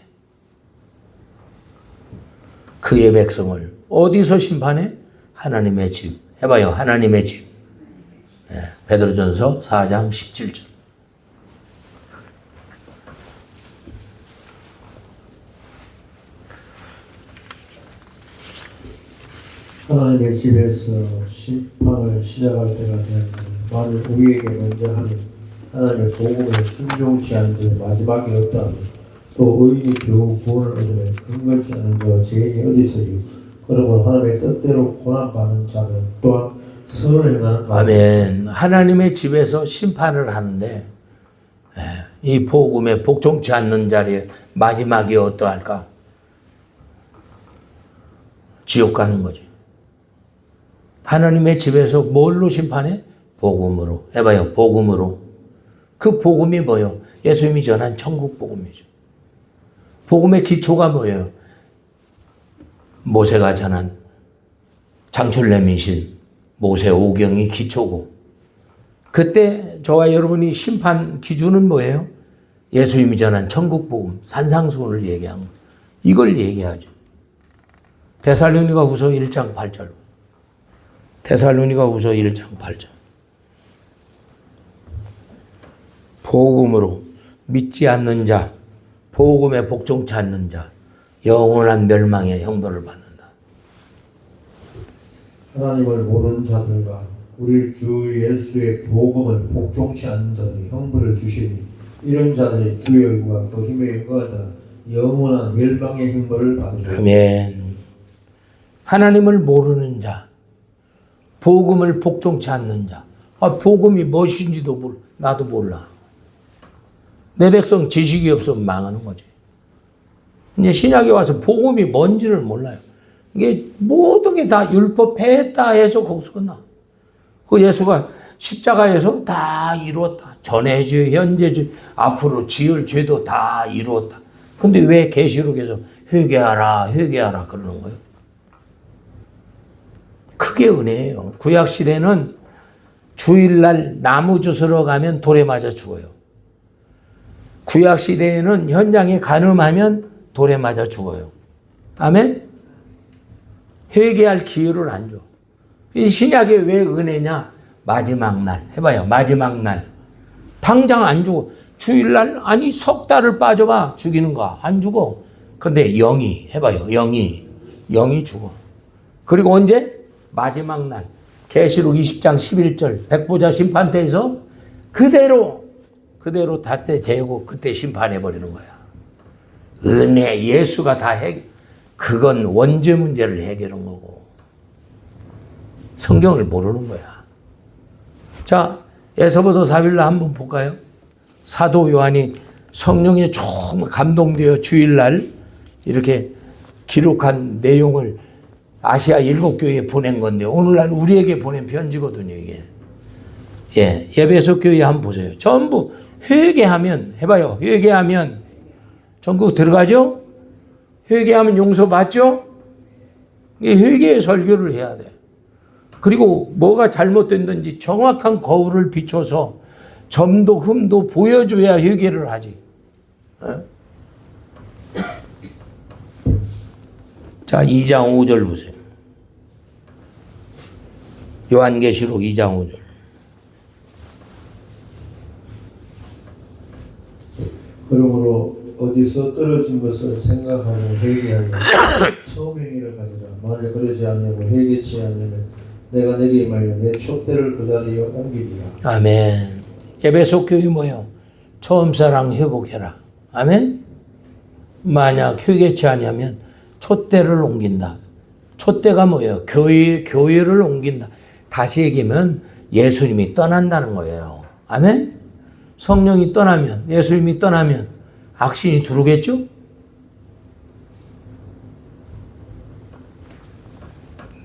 그의 백성을 어디서 심판해? 하나님의 집. 해봐요. 하나님의 집. 베드로전서 4장 17절. 하나님의 집에서 심판을 시작할 때가 되었으니 만일 우리에게 먼저 하는 하나님의 복음에 순종치 않은 자 마지막이 없다. 또 의인이 겨우 구원을 얻으면 근거치 않은 자 죄인이 어디 있으리요. 그러므로 하나님의 뜻대로 고난받는 자는 또한 선을 행하는 자. 아멘. 하나님의 집에서 심판을 하는데 이 복음에 복종치 않는 자리에 마지막이 어떠할까? 지옥 가는 거지. 하나님의 집에서 뭘로 심판해? 복음으로. 해봐요. 복음으로. 그 복음이 뭐예요? 예수님이 전한 천국 복음이죠. 복음의 기초가 뭐예요? 모세가 전한 장출레미신 모세 오경이 기초고, 그때 저와 여러분이 심판 기준은 뭐예요? 예수님이 전한 천국 복음, 산상수훈을 얘기한 거. 이걸 얘기하죠. 데살로니가후서 1장 8절. 데살로니가후서 1장 8절. 복음으로 믿지 않는 자, 복음에 복종치 않는 자, 영원한 멸망의 형벌을 받는다. 하나님을 모르는 자들과 우리 주 예수의 복음을 복종치 않는 자들이 형벌을 주시니 이런 자들이 주의 얼굴과 그 힘의 영광을 따라 영원한 멸망의 형벌을 받으리라. 아멘. 하나님을 모르는 자, 복음을 복종치 않는 자. 복음이 무엇인지도 나도 몰라. 내 백성 지식이 없으면 망하는 거지. 이제 신약에 와서 복음이 뭔지를 몰라요. 이게 모든 게 다 율법 폐했다 해서 거기서 끝나. 그 예수가 십자가에서 다 이루었다. 전의 죄, 현재 죄, 앞으로 지을 죄도 다 이루었다. 근데 왜 계시록에서 회개하라, 회개하라 그러는 거예요? 그게 은혜예요. 구약 시대는 주일날 나무 주스러 가면 돌에 맞아 죽어요. 구약 시대에는 현장에 간음하면 돌에 맞아 죽어요. 아멘? 회개할 기회를 안 줘. 이 신약에 왜 은혜냐? 마지막 날. 해봐요. 마지막 날. 당장 안 죽어. 주일날, 아니, 석 달을 빠져봐. 죽이는 거. 안 죽어. 근데 영이, 해봐요. 영이 죽어. 그리고 언제? 마지막 날. 계시록 20장 11절. 백보자 심판대에서 그대로 닷대 재고 그때 심판해버리는 거야. 은혜, 예수가 다 그건 원죄 문제를 해결한 거고. 성경을 모르는 거야. 자, 에서보도 4일날 한번 볼까요? 사도 요한이 성령에 좀 감동되어 주일날 이렇게 기록한 내용을 아시아 7교회에 보낸 건데 오늘날 우리에게 보낸 편지거든요, 이게. 예, 에베소 교회 한번 보세요. 전부 회개하면, 해봐요. 회개하면 전국 들어가죠? 회개하면 용서받죠? 회개의 설교를 해야 돼. 그리고 뭐가 잘못됐는지 정확한 거울을 비춰서 점도 흠도 보여줘야 회개를 하지. 어? 자, 2장 5절 보세요. 요한계시록 2장 5절. 그러므로 어디서 떨어진 것을 생각하고 회개하여 처음 행위를 가져라. 만일 그러지 아니하고 회개치 아니하면 내가 내게 임하여 내 촛대를 그 자리에 옮기리라. 아멘. 에베소 교회 뭐요? 처음 사랑 회복해라. 아멘. 만약 회개치 아니하면 촛대를 옮긴다. 촛대가 뭐예요? 교회를 옮긴다. 다시 얘기하면 예수님이 떠난다는 거예요. 아멘. 성령이 떠나면, 예수님이 떠나면 악신이 들어오겠죠?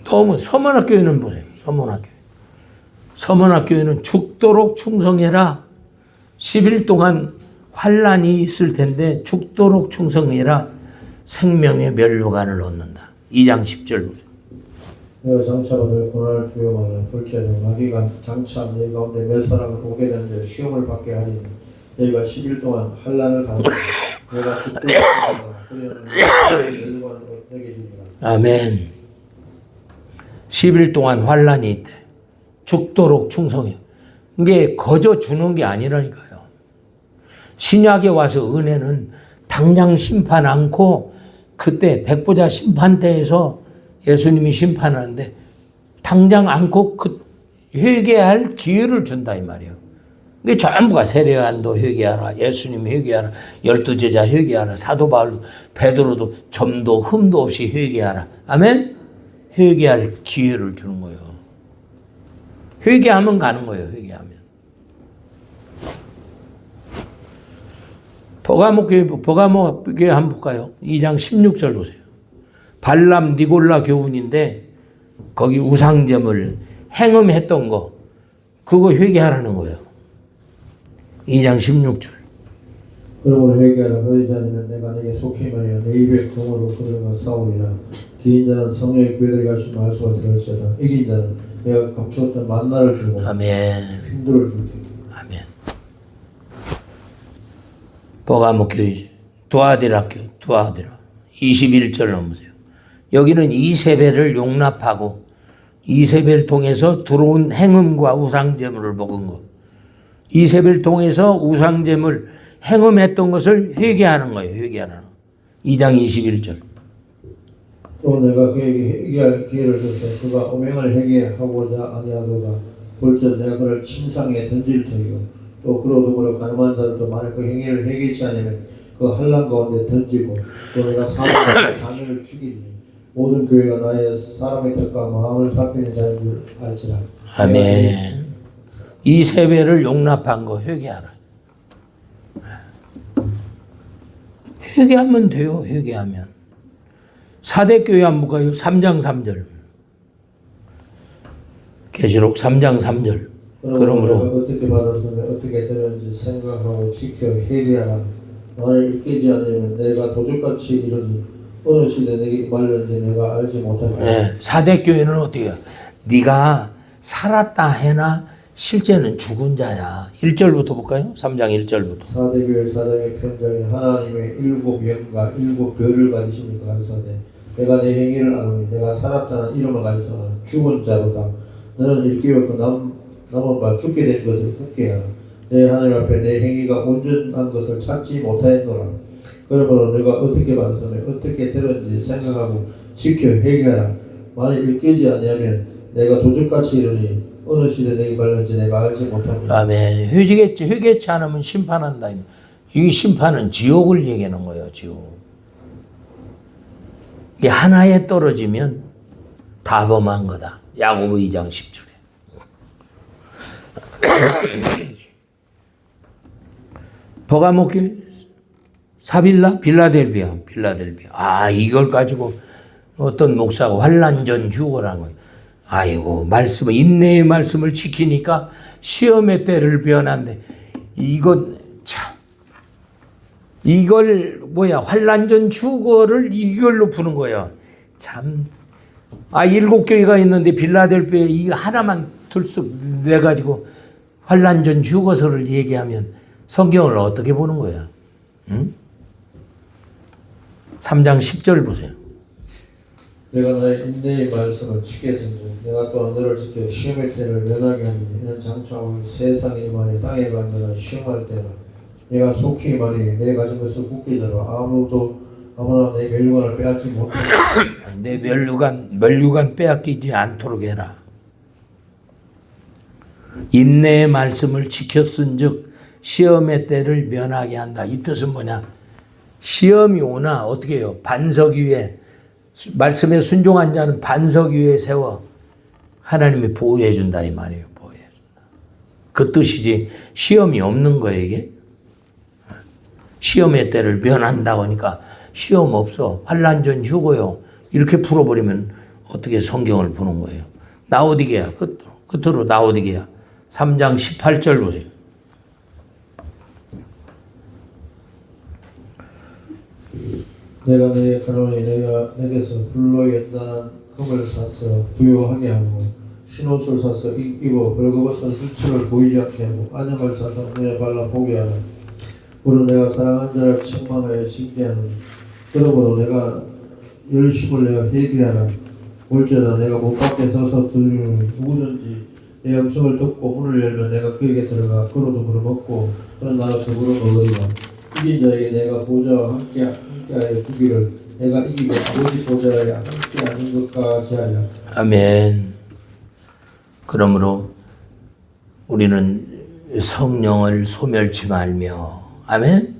너무 서문학교회는 보세요. 서문학교회는 죽도록 충성해라. 10일 동안 환란이 있을 텐데 죽도록 충성해라. 생명의 면류관을 얻는다. 2장 10절 보세요. 내가 장차받을 고난을 두려워하는 불체는 마귀가 장차 내 가운데 몇 사람을 보게 되는데 시험을 받게 하니 너희가 10일 동안 환란을 받으라. 내가 죽도록 그리하는 면류관을 내게 주리라. 아멘. 10일 동안 환란이 있대. 죽도록 충성해. 이게 거저 주는 게 아니라니까요. 신약에 와서 은혜는 당장 심판 않고 그때 백보자 심판대에서 예수님이 심판하는데 당장 않고 그 회개할 기회를 준다 이 말이에요. 이게 전부가 세례요한도 회개하라, 예수님 회개하라, 12제자 회개하라, 사도 바울, 베드로도 점도 흠도 없이 회개하라. 아멘. 회개할 기회를 주는 거예요. 회개하면 가는 거예요. 회개하면. 버가모교회 한번 볼까요? 2장 16절 보세요. 발람 니골라 교훈인데 거기 우상점을 행음했던 거 그거 회개하라는 거예요. 2장 16절. 그러므로 회개하라. 그러지 않으면 내가 내게 속임하여 내 입의 검으로 그들과 싸우리라. 기인 자는 성령의 교회들이 가신 말씀을 들을지어다. 이긴 자는 내가 감추었던 만나를 주고 아멘. 힘들을 줄 테니. 아멘. 버가모 교회 두아디라 21절 넘으세요. 여기는 이세벨을 용납하고 이세벨 통해서 들어온 행음과 우상제물을 먹은 것. 이세벨 통해서 우상제물 행음했던 것을 회개하는 거예요. 회개하는 거. 2장 21절. 또 내가 그에게 회개할 기회를 줬다. 그가 오명을 회개하고자 아니하도다. 볼지어 내가 그를 침상에 던질 터이고 또 그러므로 가늠한 자들도 만일 그 행위를 회개치 않으면 그 환난 가운데 던지고 또 내가 사람의 자녀를 죽이니 모든 교회가 나의 사람의 뜻과 마음을 살피는 자인 줄 알지라. 아멘. 이세벨을 용납한 거 회개하라. 회개하면 돼요. 회개하면. 사대교회 한번 볼까요? 3장 3절. 계시록 3장 3절. 그러므로 내가 어떻게 받았으면 어떻게 되는지 생각하고 지켜 회개하라. 만일 깨지 않으면 내가 도적같이 이르니 어느 시대 내게 말는지 내가 알지 못하리라. 네, 사대교회는 어떻게 해요? 네가 살았다 해나 실제는 죽은 자야. 1절부터 볼까요? 3장 1절부터. 사대교회 사장의 편장에 하나님의 일곱 영과 일곱 별을 가지시니까 가르사대 내가 내 행위를 아노니 내가 살았다는 이름을 가지사 죽은 자로다. 너는 일깨웠고 남은 바 죽게 된 것을 굳게 하라. 내 하늘 앞에 내 행위가 온전한 것을 찾지 못하였노라. 그러므로 내가 어떻게 받았으면 어떻게 되는지 생각하고 지켜 회개하라. 만일 일깨지 아니하면 내가 도적같이 이르니 어느 시대 내게 말는지 내가 알지 못합니다. 아멘. 회개치 않으면 심판한다. 이 심판은 지옥을 얘기하는 거예요. 지옥. 이게 하나에 떨어지면 다 범한 거다. 야고보 2장 10절에. 버가모교 빌라델비아. 아, 이걸 가지고 어떤 목사가 환난전 휴거라는 거예요. 아이고, 인내의 말씀을 지키니까 시험의 때를 변한대. 환난전 휴거를 이걸로 푸는 거예요. 참. 7교회가 있는데 빌라델비아 이거 하나만 들쑥 내가지고 환난전 휴거서를 얘기하면 성경을 어떻게 보는 거야? 응? 3장 10절 보세요. 내가 나의 인내의 말씀을 지켰은지 내가 또한 너를 지켜 시험의 때를 면하게 하니 이는 장차올 세상에 임하여 땅에 간다가 시험할 때라. 내가 속히 말이 내 가진 것을 굳게 잡아 아무나 내 멸류관을 빼앗지 못하게 내 멸류관 빼앗기지 않도록 해라. 인내의 말씀을 지켰은즉 시험의 때를 면하게 한다. 이 뜻은 뭐냐? 시험이 오나 어떻게 해요? 반석 위에 말씀에 순종한 자는 반석 위에 세워 하나님이 보호해 준다 이 말이에요. 보호해 준다. 그 뜻이지 시험이 없는 거예요 이게. 시험의 때를 면한다고 하니까 시험 없어. 환난전 휴거요. 이렇게 풀어버리면 어떻게 성경을 푸는 거예요. 라오디게야. 끝으로 라오디게야. 3장 18절 보세요. 내가 내 가로니 내가 내게서 불로 연단한 금을 사서 부요하게 하고 신옷을 사서 입어 벌거벗은 수치를 보이지 않게 하고 안염을 사서 눈에 발라 보게 하라. 우리 내가 사랑한 자를 책망하여 징계하는 그러므로 내가 열심을 내어 회개하라. 올지어다 내가 못 밖에 서서 들으니 누구든지 내 음성을 듣고 문을 열면 내가 그에게 들어가 그로도 물을 먹고 그런 나라 그로 먹으리라. 이긴 자에게 내가 보좌와 함께하여 주기를 내가 이기고 오직 보좌에 함께하는 것까지 하려. 아멘. 그러므로 우리는 성령을 소멸치 말며 아멘.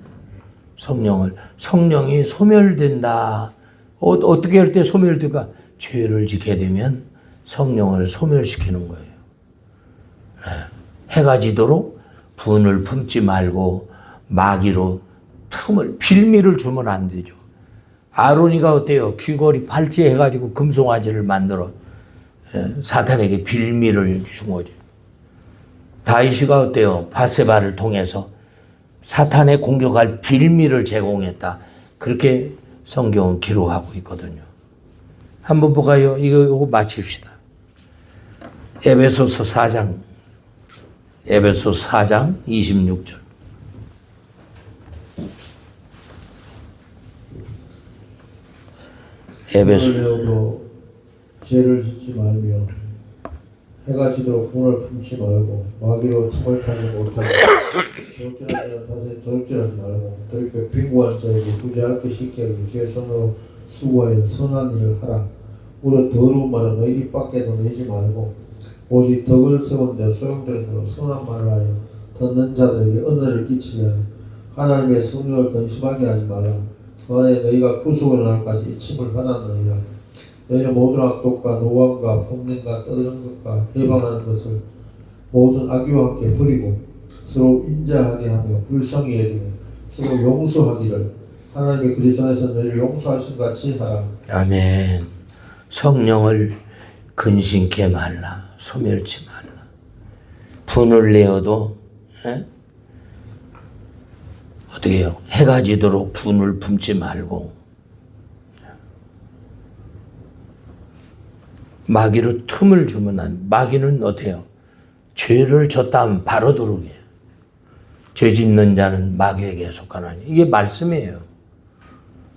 성령이 소멸된다. 어떻게 할 때 소멸될까? 죄를 지게 되면 성령을 소멸시키는 거예요. 해가 지도록 분을 품지 말고 마귀로 빌미를 주면 안 되죠. 아론이가 어때요? 귀걸이 팔찌 해가지고 금송아지를 만들어 사탄에게 빌미를 준 거죠. 다윗이가 어때요? 바세바를 통해서 사탄에 공격할 빌미를 제공했다. 그렇게 성경은 기록하고 있거든요. 한번 볼까요? 이거 마칩시다. 에베소서 4장 26절. 에베소 죄를 짓지 말며 해가 지도록 분을 품지 말고 마귀로 틈을 타지 못하고 도둑질하지 말고 그렇게 빈고한 자에게 구제할 것이 있게 하고 주의 손으로 수고하여 선한 일을 하라. 우리 더러운 말은 너희 입 밖에도 내지 말고 오직 덕을 세운 데 소용되는 대로 선한 말을 하여 듣는 자들에게 은혜를 끼치게 하라. 하나님의 성령을 근심하게 하지 말라. 그 안에 너희가 구속을 나날까지 이침을 받았느니라. 너희는 모든 악독과 노함과 폼냄과 떠드는 것과 해방하는 것을 모든 악의와 함께 버리고 서로 인자하게 하며 불쌍히 여기며 서로 용서하기를 하나님이 그리스도 안에서 너희를 용서하신 같이 하라. 아멘. 성령을 근심케 말라. 소멸치 말라. 분을 내어도 어떻게 해요? 해가 지도록 분을 품지 말고 마귀로 틈을 주면 안. 마귀는 어때요? 죄를 졌다 하면 바로 들어오게. 죄 짓는 자는 마귀에게 속하나니. 이게 말씀이에요.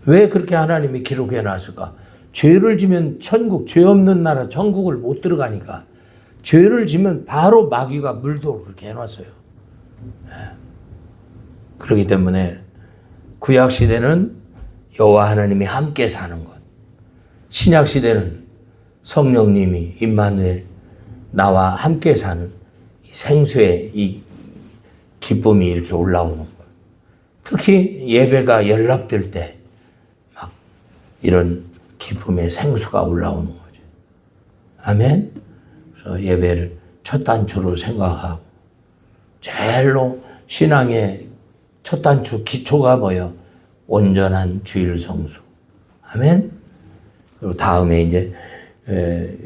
왜 그렇게 하나님이 기록해 놨을까? 죄를 지면 천국, 죄 없는 나라 천국을 못 들어가니까 죄를 지면 바로 마귀가 물도록 그렇게 해놨어요. 그렇기 때문에 구약 시대는 여호와 하나님이 함께 사는 것, 신약 시대는 성령님이 임마누엘 나와 함께 사는 생수의 이 기쁨이 이렇게 올라오는 것. 특히 예배가 연락될 때 막 이런 기쁨의 생수가 올라오는 거죠. 아멘. 그래서 예배를 첫 단추로 생각하고 제일로 신앙의 첫 단추 기초가 뭐예요? 온전한 주일 성수. 아멘. 그리고 다음에 이제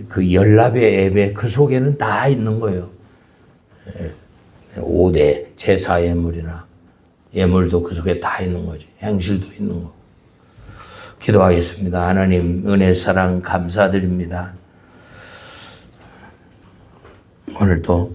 그 연합의 예배 그 속에는 다 있는 거예요. 5대 제사 예물이나 예물도 그 속에 다 있는 거지. 행실도 있는 거. 기도하겠습니다. 하나님 은혜 사랑 감사드립니다. 오늘도